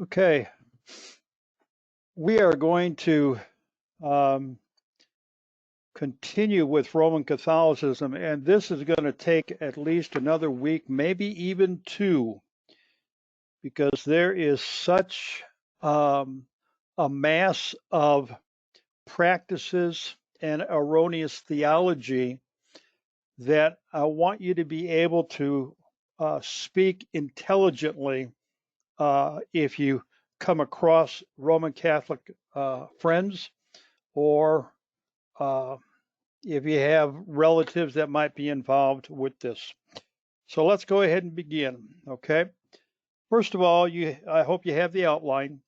Okay, we are going to um, continue with Roman Catholicism, and this is going to take at least another week, maybe even two, because there is such a mass of practices and erroneous theology that I want you to be able to speak intelligently if you come across Roman Catholic friends or uh, if you have relatives that might be involved with this. So let's go ahead and begin, okay? First of all, I hope you have the outline.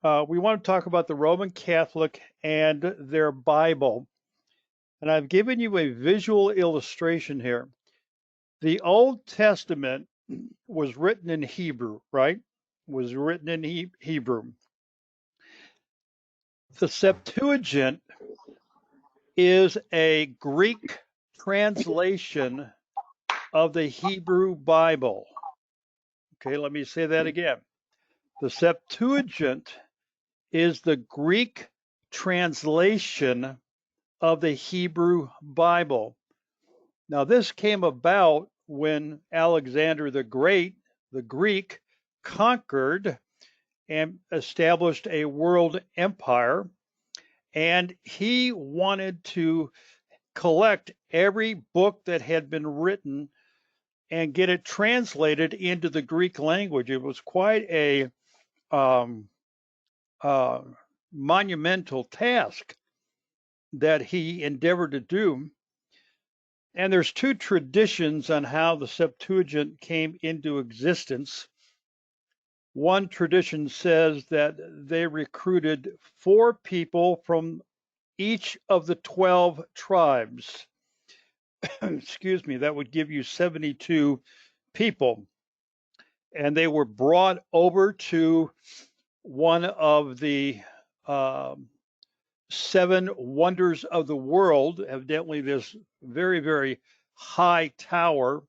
We want to talk about the Roman Catholic and their Bible. And I've given you a visual illustration here. The Old Testament was written in Hebrew, right? Was written in Hebrew. The Septuagint is a Greek translation of the Hebrew Bible. Okay, let me say that again. The Septuagint is the Greek translation of the Hebrew Bible. Now, this came about when Alexander the Great, the Greek, conquered and established a world empire, and he wanted to collect every book that had been written and get it translated into the Greek language. It was quite a um, monumental task that he endeavored to do. And there's two traditions on how the Septuagint came into existence. One tradition says that they recruited 4 people from each of the 12 tribes. Excuse me, that would give you 72 people. And they were brought over to one of the 7 wonders of the world, evidently this very, very high tower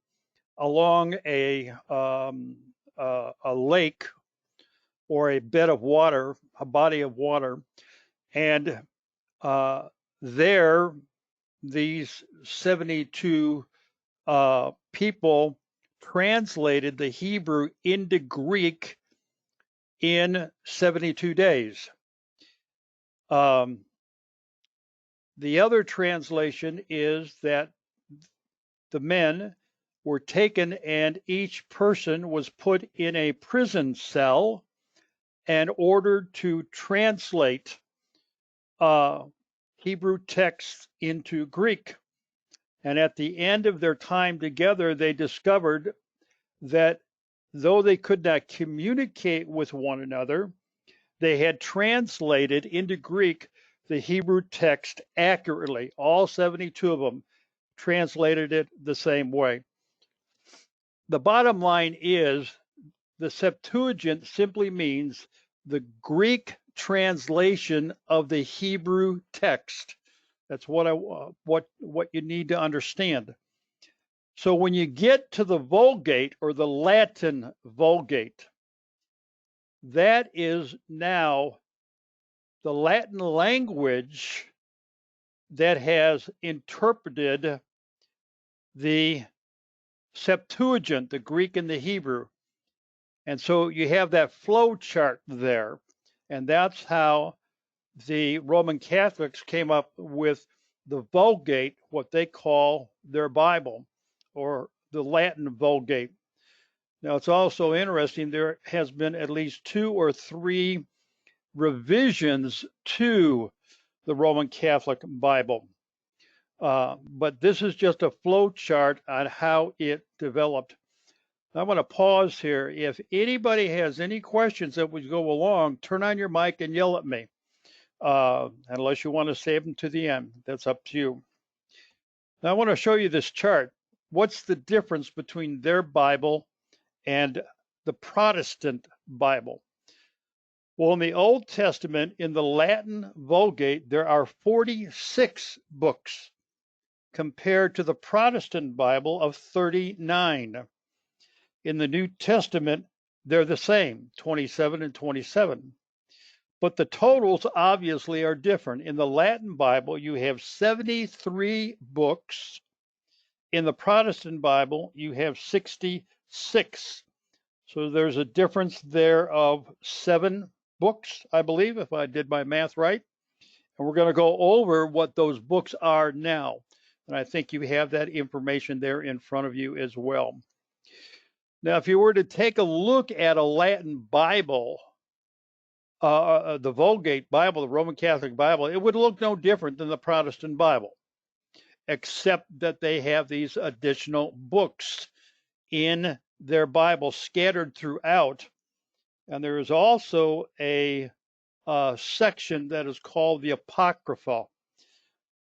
along a lake or a bed of water, a body of water. And there, these 72 people translated the Hebrew into Greek in 72 days. The other translation is that the men were taken and each person was put in a prison cell and ordered to translate Hebrew texts into Greek. And at the end of their time together, they discovered that though they could not communicate with one another, they had translated into Greek the Hebrew text accurately. All 72 of them translated it the same way. The bottom line is the Septuagint simply means the Greek translation of the Hebrew text. That's what you need to understand. So when you get to the Vulgate or the Latin Vulgate, that is now the Latin language that has interpreted the Septuagint, the Greek and the Hebrew. And so you have that flow chart there. And that's how the Roman Catholics came up with the Vulgate, what they call their Bible, or the Latin Vulgate. Now, it's also interesting, there has been at least 2 or 3 revisions to the Roman Catholic Bible. But this is just a flow chart on how it developed. I want to pause here. If anybody has any questions that would go along, turn on your mic and yell at me. Unless you want to save them to the end, that's up to you. Now I want to show you this chart. What's the difference between their Bible and the Protestant Bible? Well, in the Old Testament, in the Latin Vulgate, there are 46 books compared to the Protestant Bible of 39. In the New Testament, they're the same, 27 and 27. But the totals obviously are different. In the Latin Bible, you have 73 books. In the Protestant Bible, you have 66. So there's a difference there of 7 books, I believe, if I did my math right. And we're going to go over what those books are now. And I think you have that information there in front of you as well. Now, if you were to take a look at a Latin Bible, the Vulgate Bible, the Roman Catholic Bible, it would look no different than the Protestant Bible, except that they have these additional books in their Bible scattered throughout. And there is also a section that is called the Apocrypha.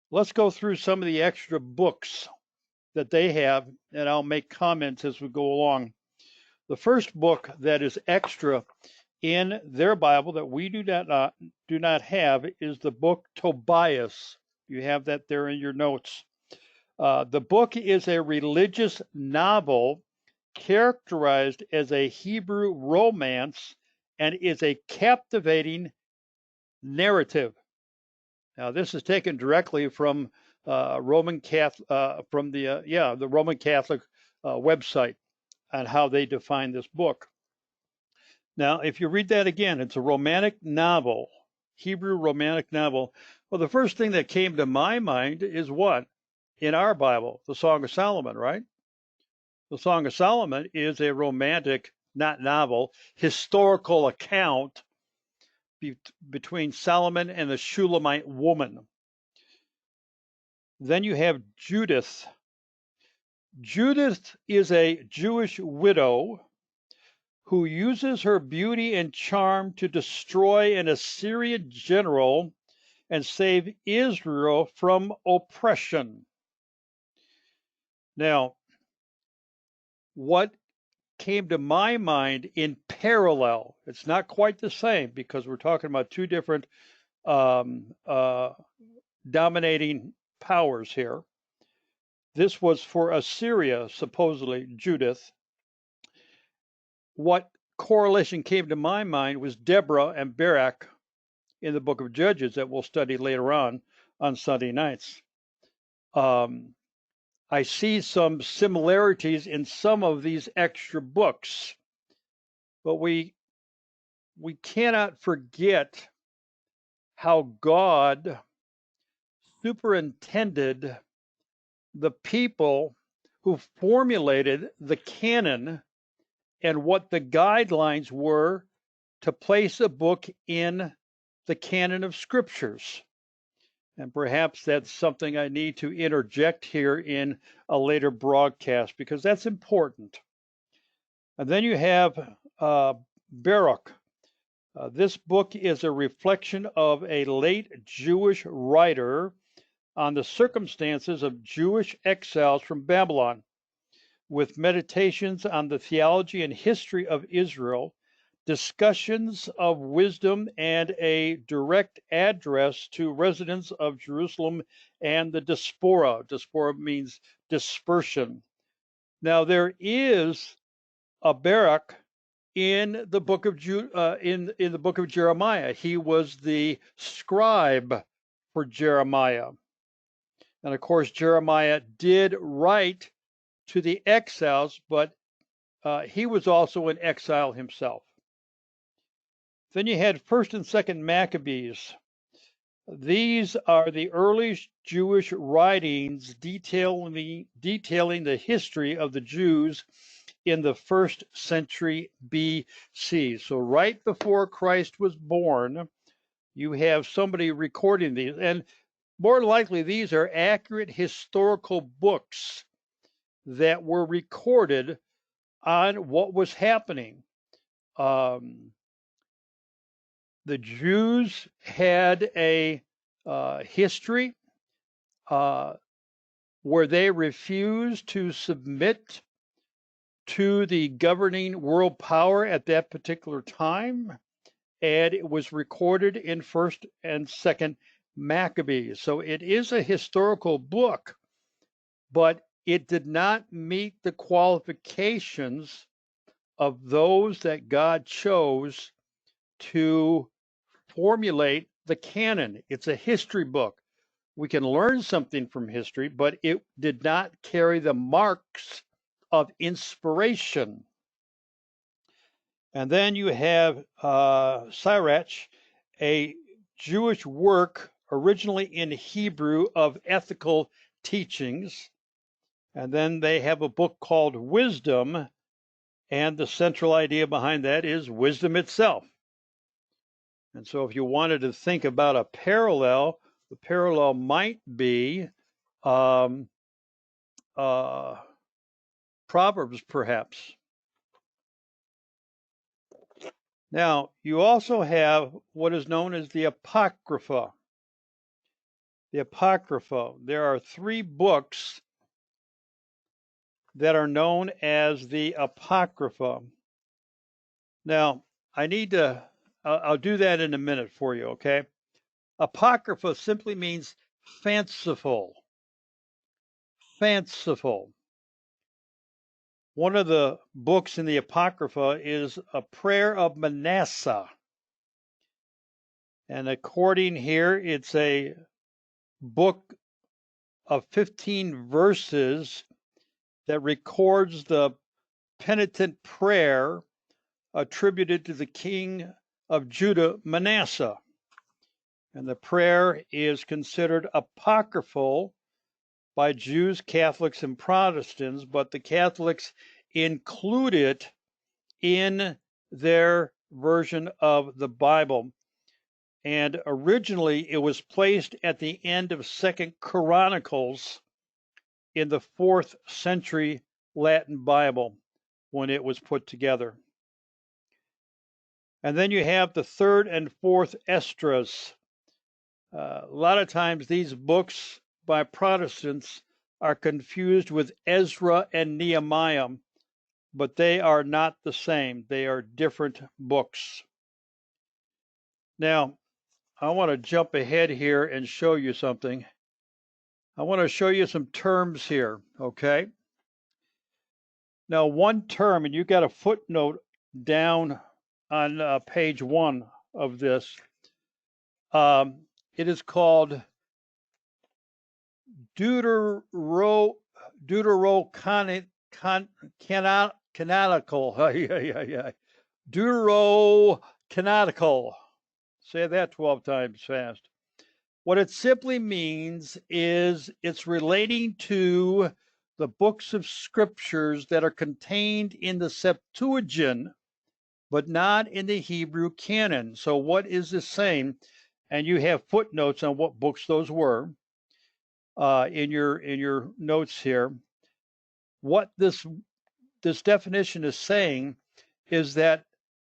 Let's go through some of the extra books that they have, and I'll make comments as we go along. The first book that is extra in their Bible that we do not have is the book Tobias. You have that there in your notes. The book is a religious novel characterized as a Hebrew romance and is a captivating narrative. Now, this is taken directly from Roman Catholic the Roman Catholic website on how they define this book. Now, if you read that again, it's a romantic novel, Hebrew romantic novel. Well, the first thing that came to my mind is what? In our Bible, the Song of Solomon, right? The Song of Solomon is a romantic, not novel, historical account between Solomon and the Shulamite woman. Then you have Judith. Judith is a Jewish widow who uses her beauty and charm to destroy an Assyrian general and save Israel from oppression. Now, what came to my mind in parallel, it's not quite the same because we're talking about two different dominating powers here. This was for Assyria, supposedly Judith. What correlation came to my mind was Deborah and Barak in the book of Judges that we'll study later on Sunday nights. I see some similarities in some of these extra books, but we cannot forget how God superintended the people who formulated the canon and what the guidelines were to place a book in the canon of scriptures. And perhaps that's something I need to interject here in a later broadcast because that's important. And then you have Baruch. This book is a reflection of a late Jewish writer on the circumstances of Jewish exiles from Babylon, with meditations on the theology and history of Israel, discussions of wisdom, and a direct address to residents of Jerusalem and the diaspora. Diaspora means dispersion. Now, there is a Baruch in the book of in the book of Jeremiah. He was the scribe for Jeremiah. And of course, Jeremiah did write to the exiles, but he was also in exile himself. Then you had 1st and 2nd Maccabees. These are the earliest Jewish writings detailing the history of the Jews in the 1st century BC. So right before Christ was born, you have somebody recording these. And more likely, these are accurate historical books that were recorded on what was happening. The Jews had a history where they refused to submit to the governing world power at that particular time, and it was recorded in 1st and 2nd Maccabees. So it is a historical book, but it did not meet the qualifications of those that God chose to formulate the canon. It's a history book. We can learn something from history, but it did not carry the marks of inspiration. And then you have Sirach, a Jewish work originally in Hebrew of ethical teachings. And then they have a book called Wisdom, and the central idea behind that is wisdom itself. And so if you wanted to think about a parallel, the parallel might be Proverbs, perhaps. Now, you also have what is known as the Apocrypha. The Apocrypha. There are 3 books that are known as the Apocrypha. Now, I'll do that in a minute for you, okay? Apocrypha simply means fanciful. Fanciful. One of the books in the Apocrypha is a prayer of Manasseh. And according here, it's a book of 15 verses that records the penitent prayer attributed to the king of Judah, Manasseh. And the prayer is considered apocryphal by Jews, Catholics, and Protestants, but the Catholics include it in their version of the Bible. And originally it was placed at the end of 2nd Chronicles in the 4th century Latin Bible when it was put together. And then you have the 3rd and 4th Esdras. A lot of times these books by Protestants are confused with Ezra and Nehemiah, but they are not the same. They are different books. Now, I want to jump ahead here and show you something. I want to show you some terms here, okay? Now, one term, and you got a footnote down on page 1 of this. It is called deuterocanonical. Deuterocanonical. Say that 12 times fast. What it simply means is it's relating to the books of scriptures that are contained in the Septuagint, but not in the Hebrew canon. So what is this saying? And you have footnotes on what books those were in your notes here. What this definition is saying is that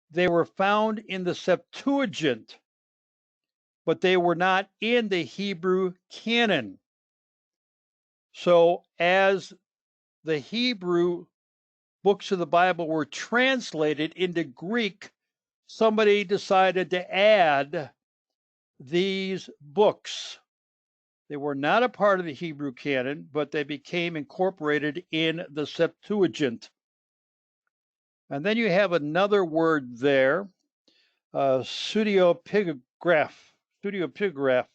they were found in the Septuagint, but they were not in the Hebrew canon. So as the Hebrew books of the Bible were translated into Greek, somebody decided to add these books. They were not a part of the Hebrew canon, but they became incorporated in the Septuagint. And then you have another word there, pseudepigraph. Pseudepigraph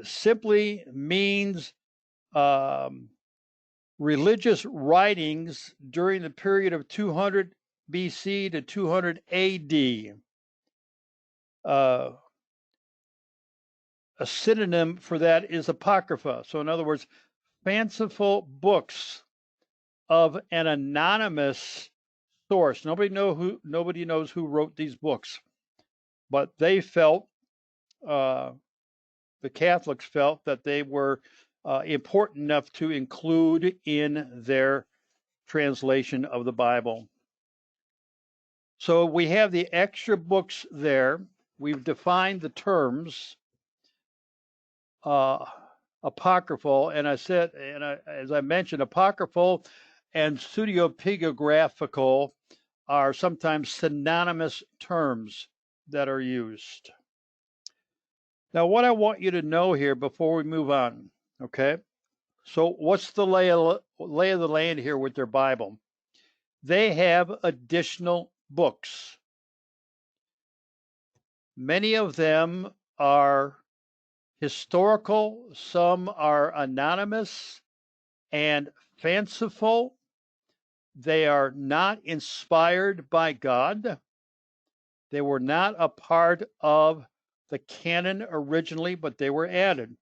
simply means religious writings during the period of 200 BC to 200 AD. A synonym for that is apocrypha. So in other words, fanciful books of an anonymous source. Nobody knows who wrote these books, but they felt, the Catholics felt, that they were important enough to include in their translation of the Bible. So we have the extra books there. We've defined the terms apocryphal, and as I mentioned, apocryphal and pseudepigraphical are sometimes synonymous terms that are used. Now, what I want you to know here before we move on, okay? So what's the lay of the land here with their Bible? they have additional books. Many of them are historical, some are anonymous and fanciful. They are not inspired by God. They were not a part of the canon originally, but they were added.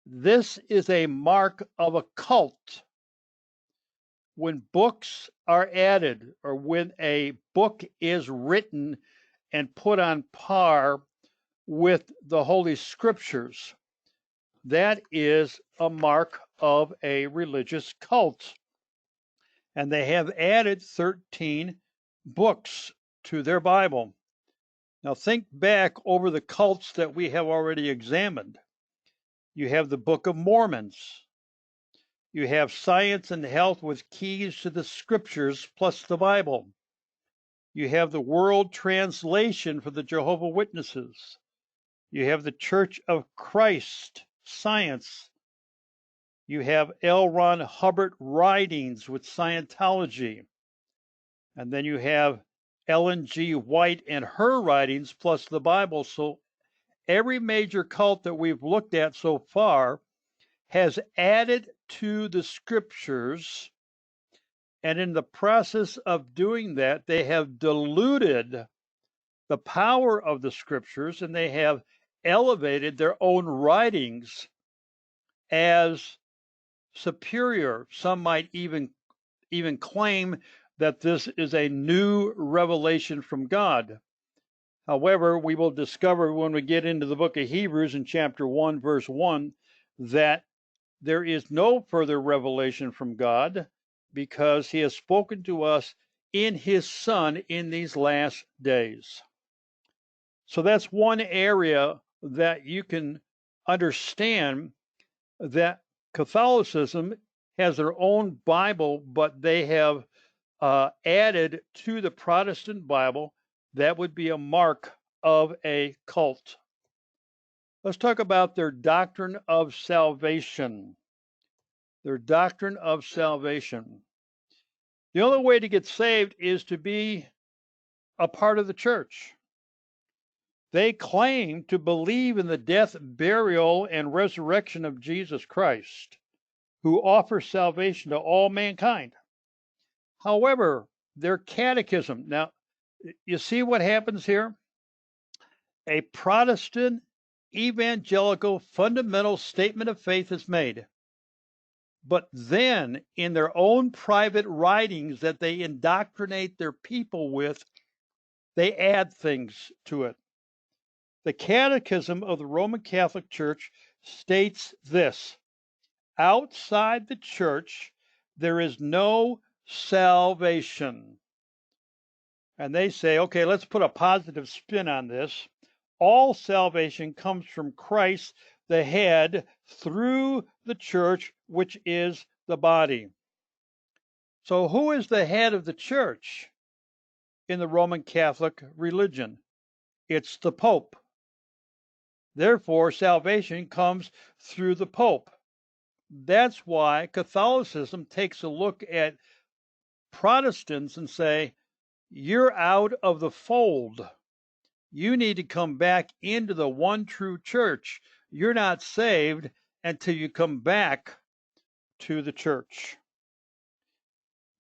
This is a mark of a cult. When books are added, or when a book is written and put on par with the Holy Scriptures, that is a mark of a religious cult. And they have added 13 books to their Bible. Now think back over the cults that we have already examined. You have the Book of Mormons. You have Science and Health with Keys to the Scriptures plus the Bible. You have the World Translation for the Jehovah's Witnesses. You have the Church of Christ Science. You have L. Ron Hubbard Writings with Scientology. And then you have Ellen G. White and her writings plus the Bible. So every major cult that we've looked at so far has added to the Scriptures. And in the process of doing that, they have diluted the power of the Scriptures, and they have elevated their own writings as superior. Some might even claim that this is a new revelation from God. However, we will discover when we get into the book of Hebrews in chapter 1, verse 1, that there is no further revelation from God because he has spoken to us in his Son in these last days. So that's one area that you can understand that Catholicism has their own Bible, but they have added to the Protestant Bible. That would be a mark of a cult. Let's talk about their doctrine of salvation. Their doctrine of salvation. The only way to get saved is to be a part of the church. They claim to believe in the death, burial, and resurrection of Jesus Christ, who offers salvation to all mankind. However, their catechism, now, you see what happens here? A Protestant evangelical fundamental statement of faith is made. But then, in their own private writings that they indoctrinate their people with, they add things to it. The Catechism of the Roman Catholic Church states this: outside the church, there is no salvation. And they say, okay, let's put a positive spin on this. All salvation comes from Christ, the head, through the church, which is the body. So who is the head of the church in the Roman Catholic religion? It's the Pope. Therefore, salvation comes through the Pope. That's why Catholicism takes a look at Protestants and say, you're out of the fold. You need to come back into the one true church. You're not saved until you come back to the church.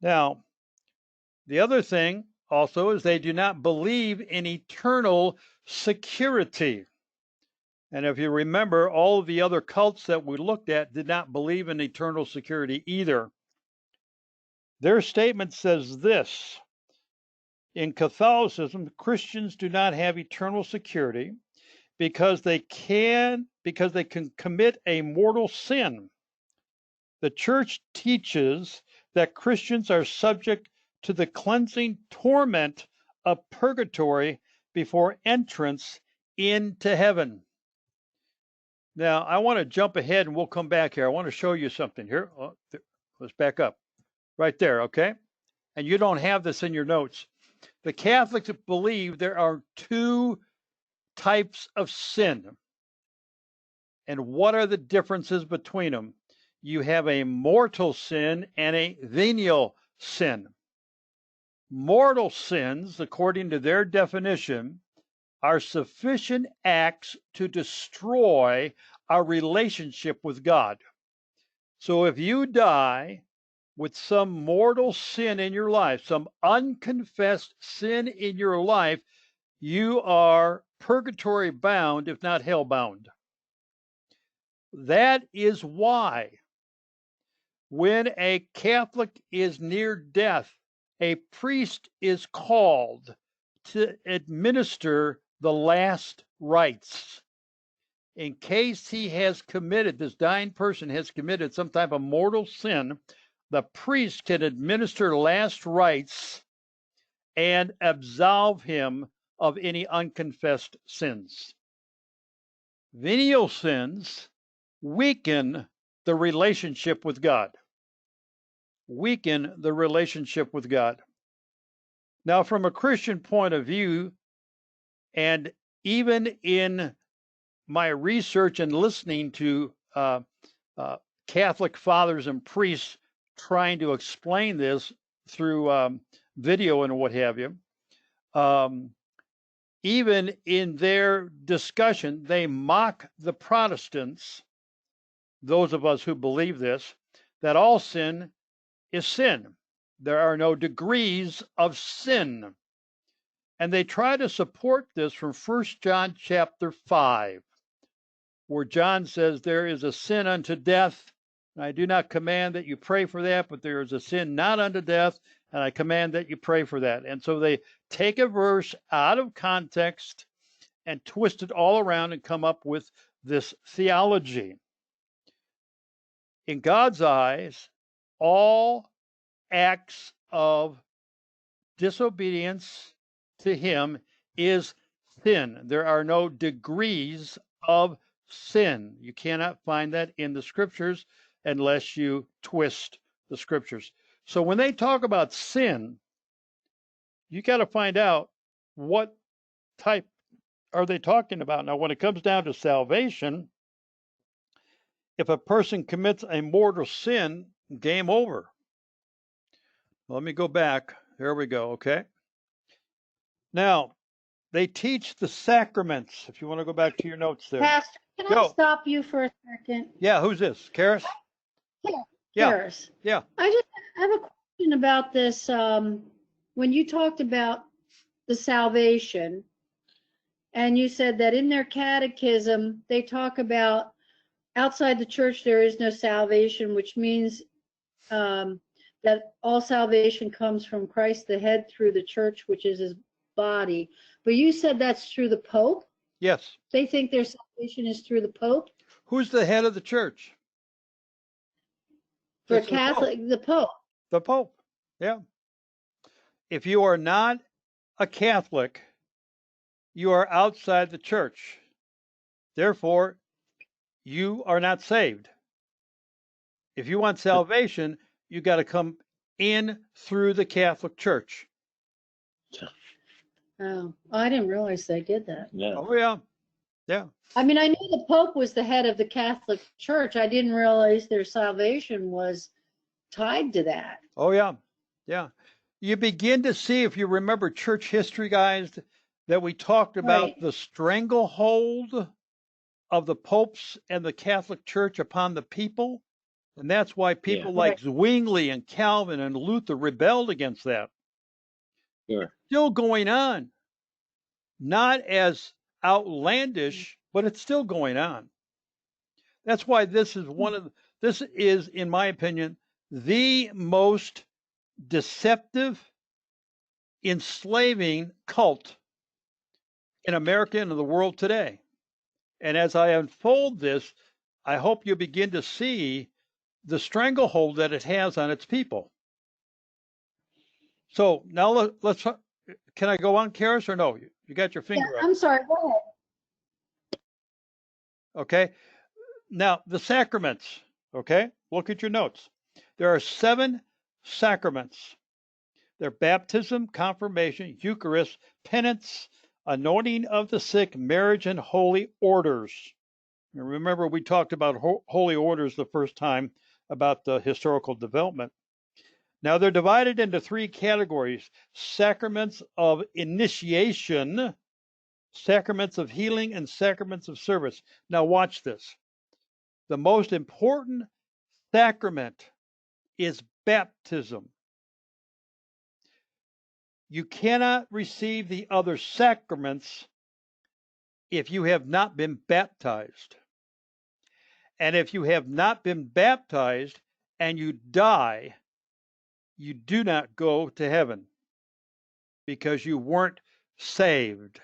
Now, the other thing also is they do not believe in eternal security. And if you remember, all of the other cults that we looked at did not believe in eternal security either. Their statement says this: in Catholicism, Christians do not have eternal security because they can commit a mortal sin. The church teaches that Christians are subject to the cleansing torment of purgatory before entrance into heaven. Now, I want to jump ahead and we'll come back here. I want to show you something here. Oh, let's back up. Right there, okay? And you don't have this in your notes. The Catholics believe there are two types of sin. And what are the differences between them? You have a mortal sin and a venial sin. Mortal sins, according to their definition, are sufficient acts to destroy our relationship with God. So if you die with some mortal sin in your life, some unconfessed sin in your life, you are purgatory bound, if not hell bound. That is why when a Catholic is near death, a priest is called to administer the last rites. In case he has committed, this dying person has committed some type of mortal sin, the priest can administer last rites and absolve him of any unconfessed sins. Venial sins weaken the relationship with God. Weaken the relationship with God. Now, from a Christian point of view, and even in my research and listening to Catholic fathers and priests trying to explain this through video and what have you, even in their discussion, they mock the Protestants, those of us who believe this, that all sin is sin. There are no degrees of sin. And they try to support this from 1 John chapter 5, where John says, there is a sin unto death. And I do not command that you pray for that, but there is a sin not unto death, and I command that you pray for that. And so they take a verse out of context and twist it all around and come up with this theology. In God's eyes, all acts of disobedience to him is sin. There are no degrees of sin. You cannot find that in the scriptures unless you twist the scriptures. So when they talk about sin, you got to find out what type are they talking about. Now, when it comes down to salvation, if a person commits a mortal sin, game over. Let me go back. There we go. Okay. Now, they teach the sacraments. If you want to go back to your notes there. Pastor, can I stop you for a second? Yeah, who's this? Karis? Yeah, Karis. Yeah. I just have a question about this. When you talked about the salvation, and you said that in their catechism, they talk about outside the church there is no salvation, which means that all salvation comes from Christ the head through the church, which is his body. But you said that's through the Pope? Yes. They think their salvation is through the Pope? Who's the head of the church? For Catholic, the Pope. The Pope, yeah. If you are not a Catholic, you are outside the church. Therefore, you are not saved. If you want salvation, you got to come in through the Catholic Church. Oh, I didn't realize they did that. Yeah. Oh, yeah. Yeah. I mean, I knew the Pope was the head of the Catholic Church. I didn't realize their salvation was tied to that. Oh, yeah. Yeah. You begin to see, if you remember church history, guys, that we talked about the stranglehold of the popes and the Catholic Church upon the people. And that's why people like Zwingli and Calvin and Luther rebelled against that. Sure. It's still going on. Not as outlandish, but it's still going on. That's why this is, in my opinion, the most deceptive, enslaving cult in America and in the world today. And as I unfold this, I hope you begin to see the stranglehold that it has on its people. So now let's, can I go on, Karis, or no? You got your finger up. I'm sorry, go ahead. Okay. Now, the sacraments, okay? Look at your notes. There are 7 sacraments. They're baptism, confirmation, Eucharist, penance, anointing of the sick, marriage, and holy orders. And remember, we talked about holy orders the first time about the historical development. Now they're divided into three categories: sacraments of initiation, sacraments of healing, and sacraments of service. Now watch this. The most important sacrament is baptism. You cannot receive the other sacraments if you have not been baptized. And if you have not been baptized and you die, you do not go to heaven because you weren't saved.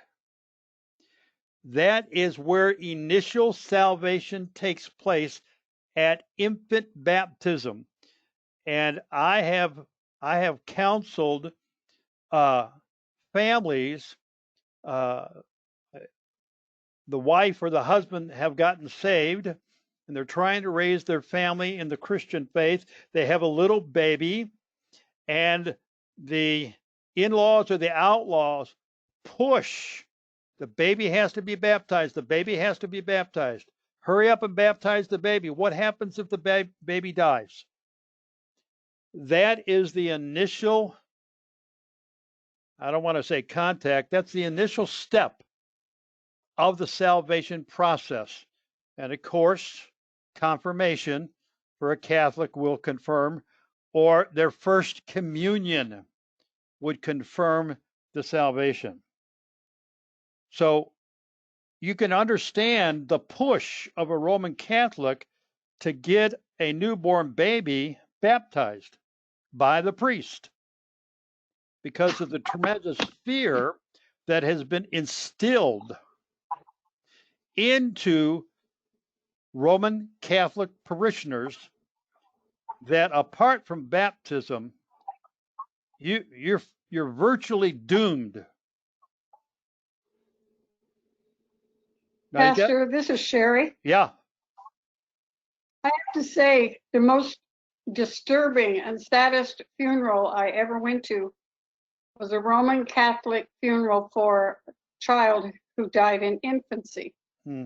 That is where initial salvation takes place, at infant baptism. And I have counseled families. The wife or the husband have gotten saved, and they're trying to raise their family in the Christian faith. They have a little baby, and the in-laws or the outlaws push. The baby has to be baptized. The baby has to be baptized. Hurry up and baptize the baby. What happens if the baby dies? That is the initial, I don't want to say contact, that's the initial step of the salvation process. And of course, confirmation for a Catholic will confirm, or their first communion would confirm the salvation. So you can understand the push of a Roman Catholic to get a newborn baby baptized by the priest because of the tremendous fear that has been instilled into Roman Catholic parishioners that apart from baptism, you're virtually doomed. Now Pastor, this is Sherry. yeah. I have to say, the most disturbing and saddest funeral I ever went to was a Roman Catholic funeral for a child who died in infancy. Hmm.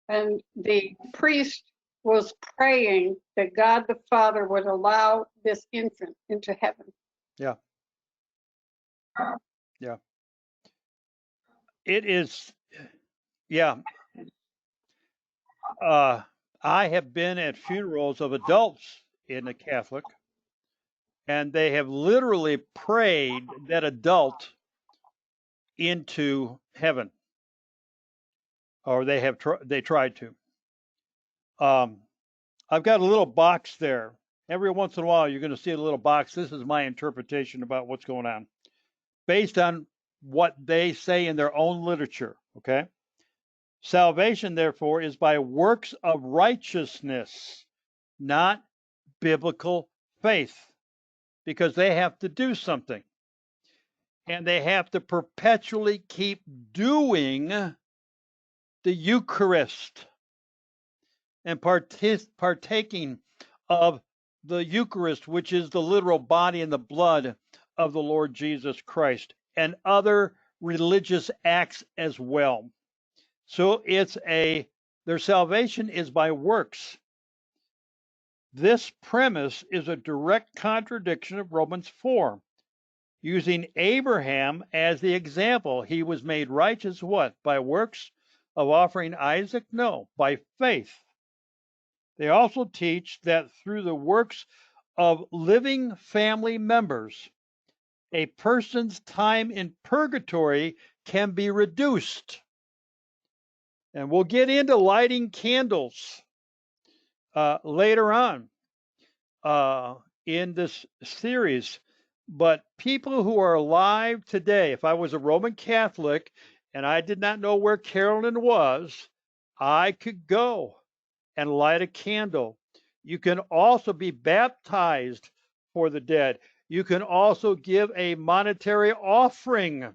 And the priest was praying that God the Father would allow this infant into heaven. Yeah. Yeah. It is, yeah. I have been at funerals of adults in the Catholic, and they have literally prayed that adult into heaven, or they tried to. I've got a little box there. Every once in a while, you're going to see a little box. This is my interpretation about what's going on, based on what they say in their own literature. Okay. Salvation, therefore, is by works of righteousness, not biblical faith, because they have to do something. And they have to perpetually keep doing the Eucharist and partaking of the Eucharist, which is the literal body and the blood of the Lord Jesus Christ, and other religious acts as well. So their salvation is by works. This premise is a direct contradiction of Romans 4, using Abraham as the example. He was made righteous what? By works of offering Isaac? No, by faith. They also teach that through the works of living family members, a person's time in purgatory can be reduced. And we'll get into lighting candles later on in this series. But people who are alive today, if I was a Roman Catholic and I did not know where Carolyn was, I could go and light a candle. You can also be baptized for the dead. You can also give a monetary offering.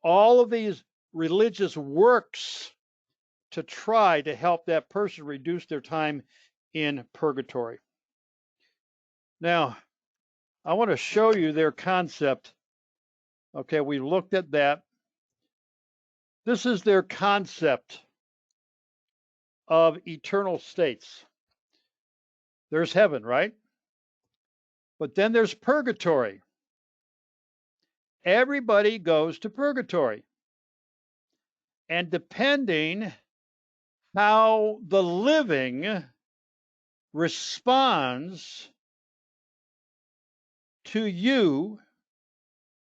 All of these religious works to try to help that person reduce their time in purgatory. Now, I want to show you their concept. Okay, we looked at that. This is their concept of eternal states. There's heaven, right? But then there's purgatory. Everybody goes to purgatory. And depending how the living responds to you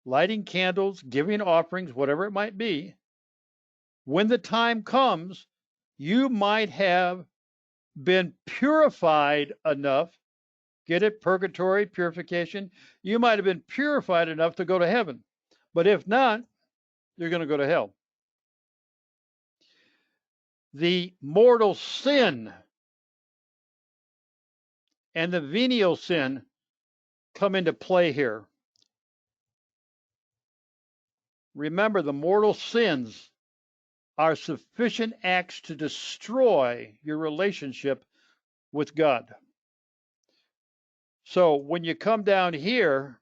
lighting candles, giving offerings, whatever it might be, when the time comes, you might have been purified enough, get it, purgatory, purification, you might have been purified enough to go to heaven. But if not, you're going to go to hell. The mortal sin and the venial sin come into play here. Remember, the mortal sins are sufficient acts to destroy your relationship with God. So when you come down here,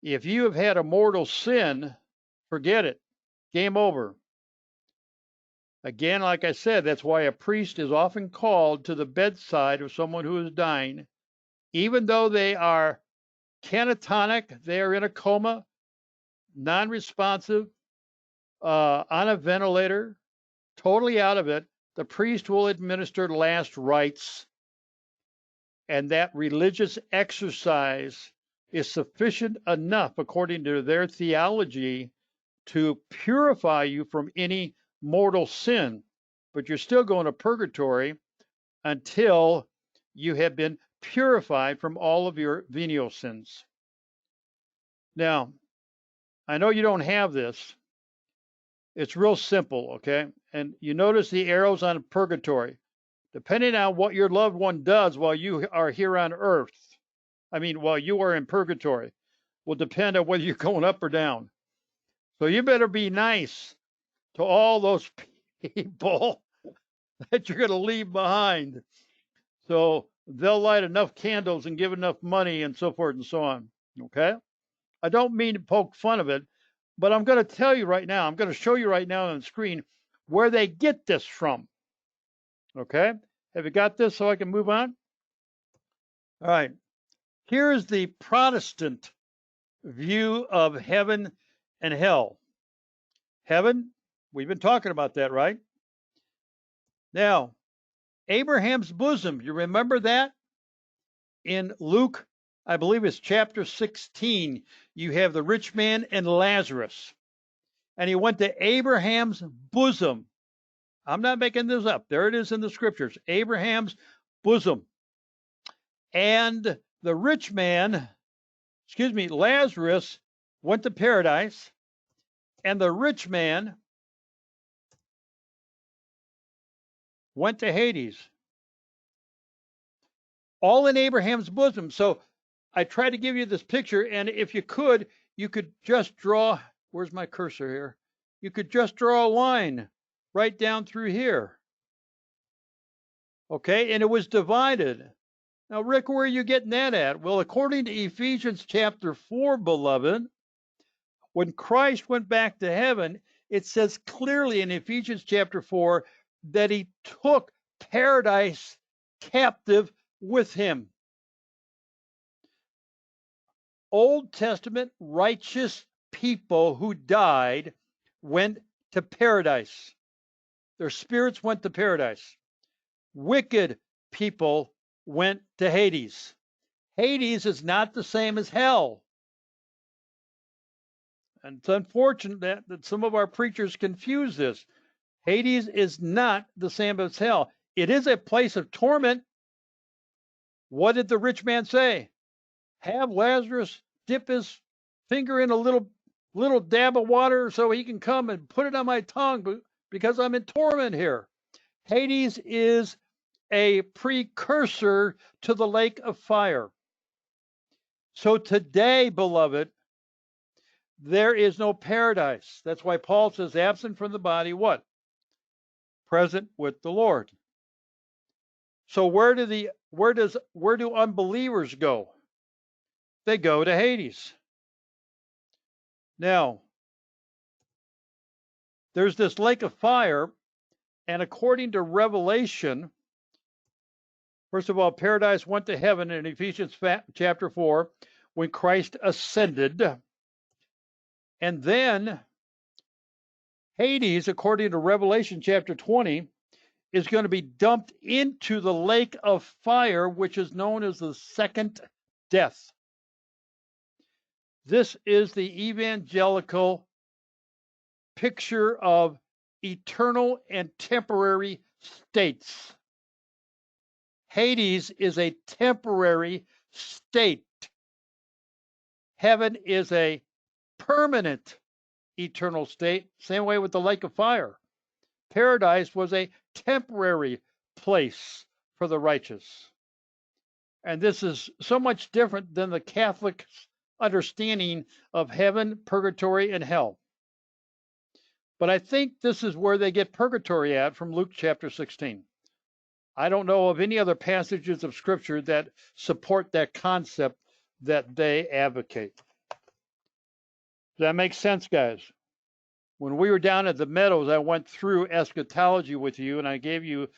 if you have had a mortal sin, forget it. Game over. Again, like I said, that's why a priest is often called to the bedside of someone who is dying, even though they are catatonic, they are in a coma, non-responsive, on a ventilator, totally out of it. The priest will administer last rites, and that religious exercise is sufficient enough, according to their theology, to purify you from any mortal sin. But you're still going to purgatory until you have been purified from all of your venial sins. Now, I know you don't have this. It's real simple, okay? And you notice the arrows on purgatory. Depending on what your loved one does while you are here on earth, while you are in purgatory, will depend on whether you're going up or down. So you better be nice to all those people that you're going to leave behind. So they'll light enough candles and give enough money and so forth and so on. Okay? I don't mean to poke fun of it, but I'm going to tell you right now, I'm going to show you right now on the screen where they get this from. Okay? Have you got this so I can move on? All right. Here's the Protestant view of heaven and hell. Heaven, we've been talking about that, right? Now, Abraham's bosom, you remember that? In Luke, I believe it's chapter 16, you have the rich man and Lazarus. And he went to Abraham's bosom. I'm not making this up. There it is in the scriptures. Abraham's bosom. And the rich man, Lazarus, went to paradise. And the rich man went to Hades. All in Abraham's bosom. So I tried to give you this picture, and if you could just draw, where's my cursor here? You could just draw a line right down through here. Okay, and it was divided. Now, Rick, where are you getting that at? Well, according to Ephesians chapter 4, beloved, when Christ went back to heaven, it says clearly in Ephesians chapter 4 that he took paradise captive with him. Old Testament righteous people who died went to paradise. Their spirits went to paradise. Wicked people went to Hades. Hades is not the same as hell. And it's unfortunate that some of our preachers confuse this. Hades is not the same as hell. It is a place of torment. What did the rich man say? Have Lazarus dip his finger in a little dab of water so he can come and put it on my tongue because I'm in torment here. Hades is a precursor to the lake of fire. So today, beloved, there is no paradise. That's why Paul says, absent from the body, what? Present with the Lord. So where do unbelievers go? They go to Hades. Now, there's this lake of fire, and according to Revelation, First of all, paradise went to heaven in Ephesians chapter 4 when Christ ascended. And then Hades, according to Revelation chapter 20, is going to be dumped into the lake of fire, which is known as the second death. This is the evangelical picture of eternal and temporary states. Hades is a temporary state. Heaven is a permanent eternal state. Same way with the lake of fire. Paradise was a temporary place for the righteous. And this is so much different than the Catholic understanding of heaven, purgatory, and hell. But I think this is where they get purgatory at from Luke chapter 16. I don't know of any other passages of Scripture that support that concept that they advocate. Does that make sense, guys? When we were down at the Meadows, I went through eschatology with you, and I gave you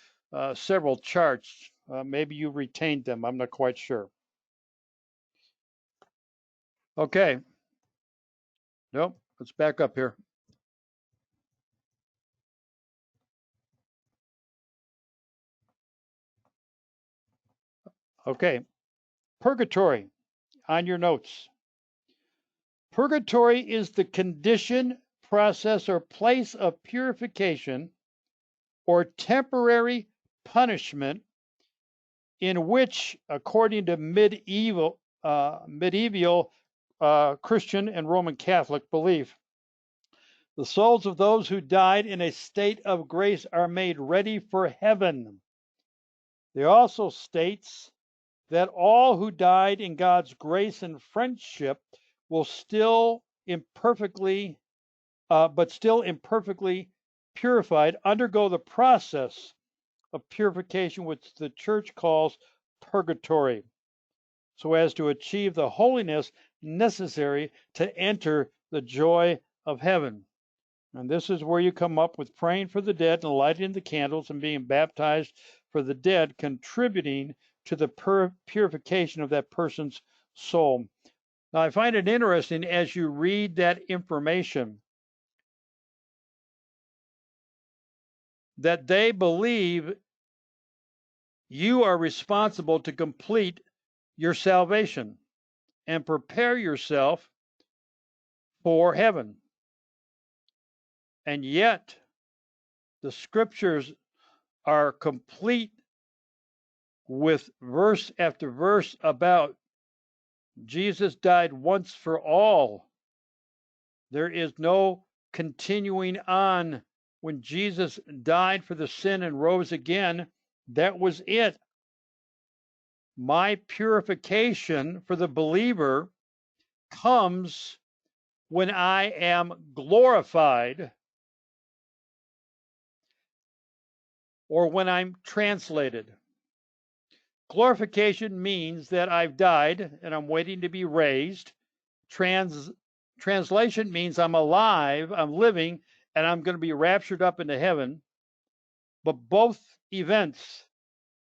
several charts. Maybe you retained them. I'm not quite sure. Okay. Nope. Let's back up here. Okay. Purgatory on your notes. Purgatory is the condition, process, or place of purification or temporary punishment in which, according to medieval Christian and Roman Catholic belief, the souls of those who died in a state of grace are made ready for heaven. It also states that all who died in God's grace and friendship will still imperfectly purified, undergo the process of purification which the church calls purgatory, so as to achieve the holiness necessary to enter the joy of heaven. And this is where you come up with praying for the dead and lighting the candles and being baptized for the dead, contributing to the purification of that person's soul. Now, I find it interesting as you read that information that they believe you are responsible to complete your salvation and prepare yourself for heaven. And yet, the scriptures are complete with verse after verse about Jesus died once for all. There is no continuing on. When Jesus died for the sin and rose again, that was it. My purification for the believer comes when I am glorified or when I'm translated. Glorification means that I've died and I'm waiting to be raised. Translation means I'm alive, I'm living, and I'm going to be raptured up into heaven. But both events,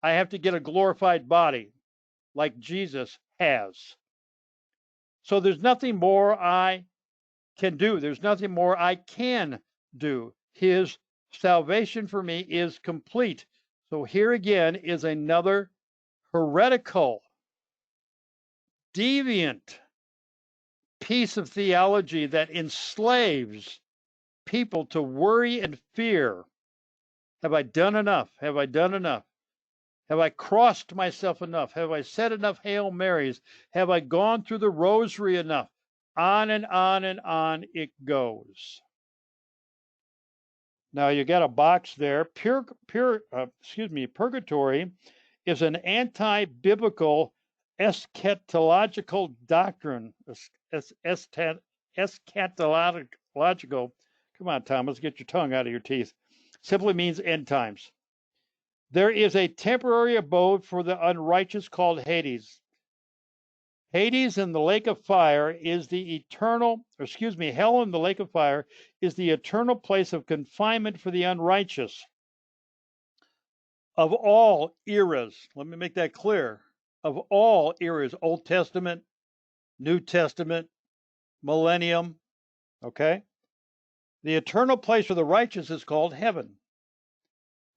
I have to get a glorified body like Jesus has. So there's nothing more I can do. There's nothing more I can do. His salvation for me is complete. So here again is another heretical, deviant piece of theology that enslaves people to worry and fear. Have I done enough? Have I done enough? Have I crossed myself enough? Have I said enough Hail Marys? Have I gone through the rosary enough? On and on and on it goes. Now you got a box there. Purgatory is an anti-biblical eschatological doctrine. Eschatological. Come on, Thomas, get your tongue out of your teeth. Simply means end times. There is a temporary abode for the unrighteous called Hades. Hades in the lake of fire is the eternal, hell in the lake of fire is the eternal place of confinement for the unrighteous. of all eras, let me make that clear, of all eras, Old Testament, New Testament, millennium, okay? The eternal place for the righteous is called heaven.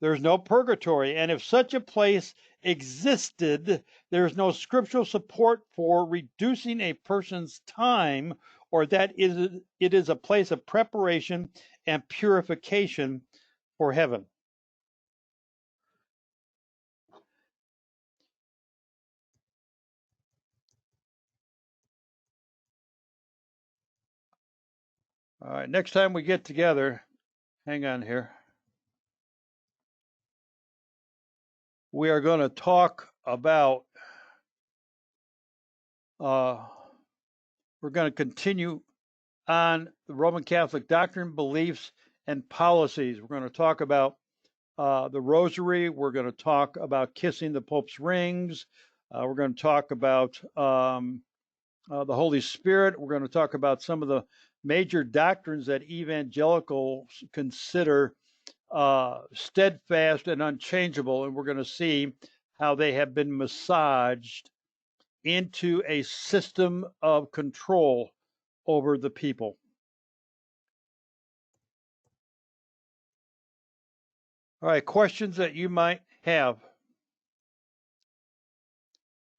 There's no purgatory, and if such a place existed, there's no scriptural support for reducing a person's time, or that it is a place of preparation and purification for heaven. All right, next time we get together, hang on here. We are going to talk about, we're going to continue on the Roman Catholic doctrine, beliefs, and policies. We're going to talk about the rosary. We're going to talk about kissing the Pope's rings. We're going to talk about the Holy Spirit. We're going to talk about some of the major doctrines that evangelicals consider steadfast and unchangeable, and we're going to see how they have been massaged into a system of control over the people. All right, questions that you might have?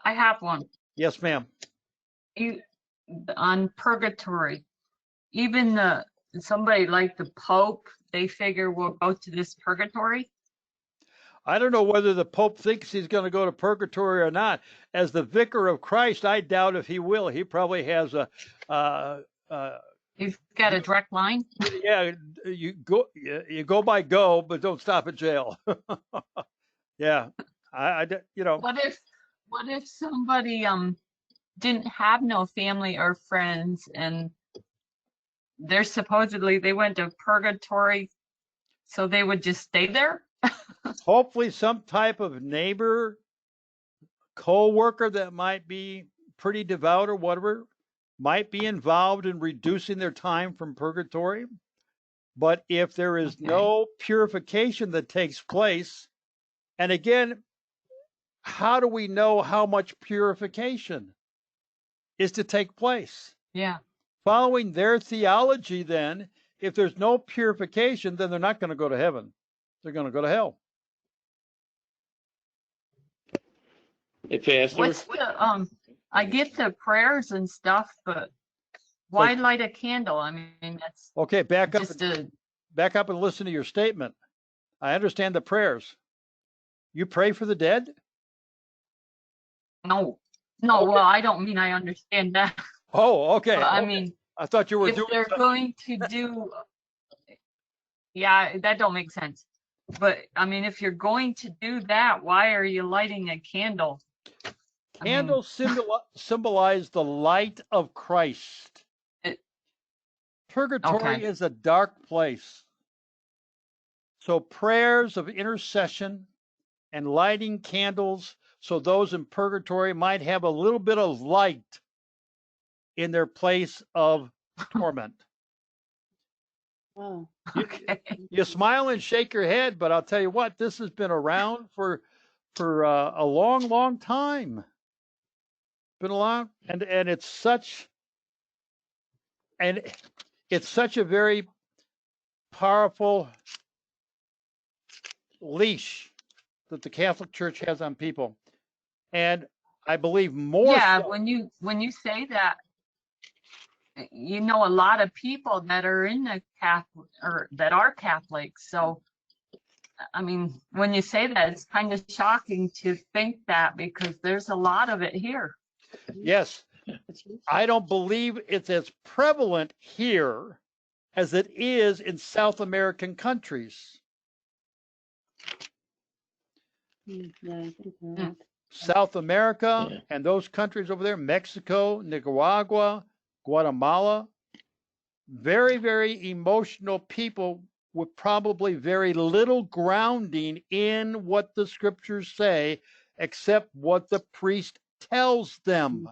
I have one. Yes, ma'am. On purgatory, even somebody like the Pope, they figure will go to this purgatory. I don't know whether the Pope thinks he's going to go to purgatory or not. As the vicar of Christ, I doubt if he will. He probably has a He's got a direct line. yeah, you go by go, but don't stop at jail. Yeah, you know. What if somebody didn't have no family or friends, and they're supposedly they went to purgatory, so they would just stay there? Hopefully some type of neighbor, co-worker that might be pretty devout or whatever might be involved in reducing their time from purgatory. But if there is no purification that takes place, and again, how do we know how much purification is to take place? Yeah. Following their theology, then, if there's no purification, then they're not going to go to heaven. They're going to go to hell. Hey, Pastor. What's the I get the prayers and stuff, but why light a candle? I mean, that's okay. Back up and listen to your statement. I understand the prayers. You pray for the dead? No. Well, I don't mean I understand that. Oh, okay. But, I mean, I thought you were if doing. They're going to do. Yeah, that don't make sense. But I mean, if you're going to do that, why are you lighting a candle? Candles symbolize the light of Christ. Purgatory is a dark place. So prayers of intercession and lighting candles so those in purgatory might have a little bit of light in their place of torment. Oh. You smile and shake your head, but I'll tell you what, this has been around for a long, long time. Been a long, and it's such a very powerful leash that the Catholic Church has on people, and I believe more. Yeah, so, when you say that, you know, a lot of people that are in the Catholic or that are Catholics. So, I mean, when you say that, it's kind of shocking to think that because there's a lot of it here. Yes, I don't believe it's as prevalent here as it is in South American countries. South America and those countries over there, Mexico, Nicaragua, Guatemala, very, very emotional people with probably very little grounding in what the scriptures say, except what the priest tells them.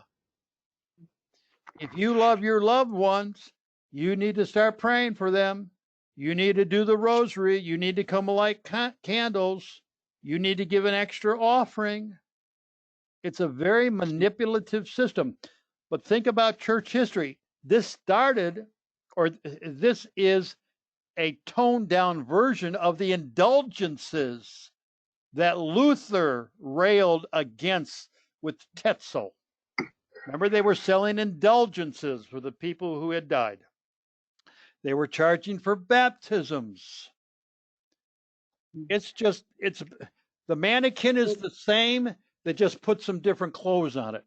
If you love your loved ones, you need to start praying for them. You need to do the rosary. You need to come light candles. you need to give an extra offering. It's a very manipulative system. But think about church history. This started, or this is a toned down version of the indulgences that Luther railed against with Tetzel. Remember, they were selling indulgences for the people who had died. They were charging for baptisms. It's the mannequin is the same. They just put some different clothes on it.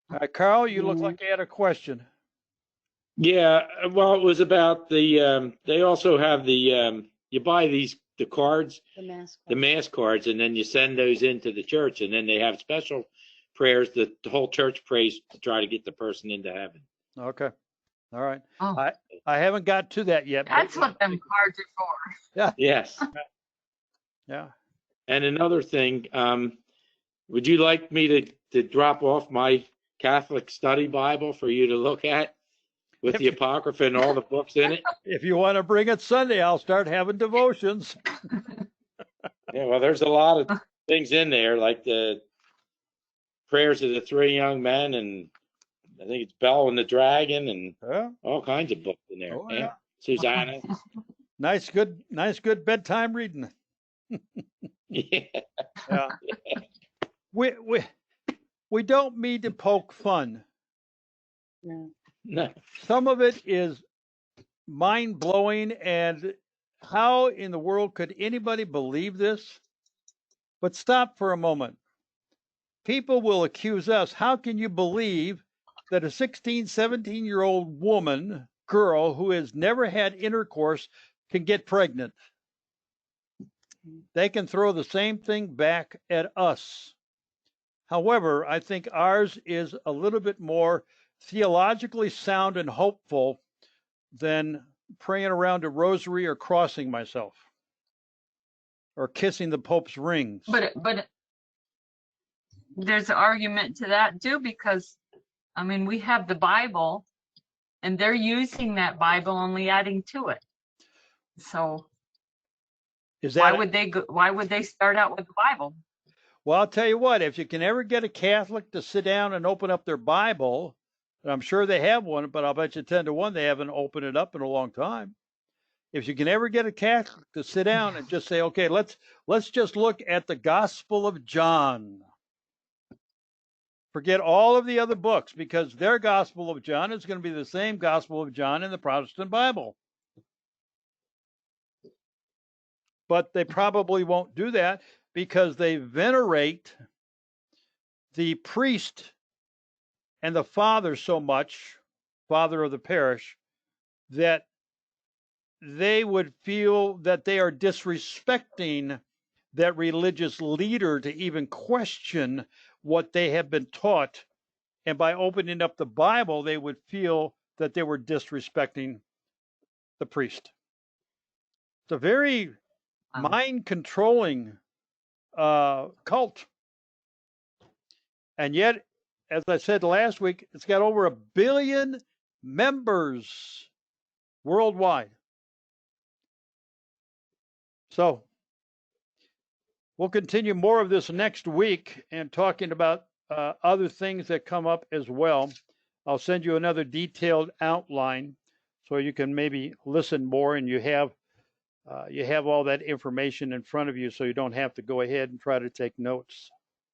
All right, Carl, you look like you had a question. Yeah, well, it was about they also have you buy the cards, the mass cards, and then you send those into the church, and then they have special prayers that the whole church prays to try to get the person into heaven. Okay. All right. Oh, I haven't got to that yet. that's what them cards are for. Yeah. Yes. Yeah. And another thing, would you like me to drop off my Catholic study Bible for you to look at with the Apocrypha and all the books in it? If you want to bring it Sunday, I'll start having devotions. Yeah, well, there's a lot of things in there, like the prayers of the three young men, and I think it's Bell and the Dragon, and Yeah. all kinds of books in there. Oh, Yeah. yeah. Susanna. Nice, good bedtime reading. Yeah. Yeah. We don't mean to poke fun. No. No. Some of it is mind blowing, and how in the world could anybody believe this? But stop for a moment. People will accuse us. How can you believe that a 16, 17-year-old girl who has never had intercourse can get pregnant? They can throw the same thing back at us. However, I think ours is a little bit more theologically sound and hopeful than praying around a rosary or crossing myself or kissing the Pope's rings. But there's an argument to that too, because I mean, we have the Bible and they're using that Bible, only adding to it. So Is why that would they start out with the Bible? Well, I'll tell you what, if you can ever get a Catholic to sit down and open up their Bible, and I'm sure they have one, but I'll bet you 10 to 1 they haven't opened it up in a long time. If you can ever get a Catholic to sit down and just say, okay, let's just look at the Gospel of John. Forget all of the other books, because their Gospel of John is going to be the same Gospel of John in the Protestant Bible. But they probably won't do that because they venerate the priest and the father so much, father of the parish, that they would feel that they are disrespecting that religious leader to even question what they have been taught. And by opening up the Bible, they would feel that they were disrespecting the priest. It's a very mind-controlling cult. And yet, as I said last week, it's got over 1 billion members worldwide. So we'll continue more of this next week and talking about other things that come up as well. I'll send you another detailed outline so you can maybe listen more, and you have all that information in front of you, so you don't have to go ahead and try to take notes.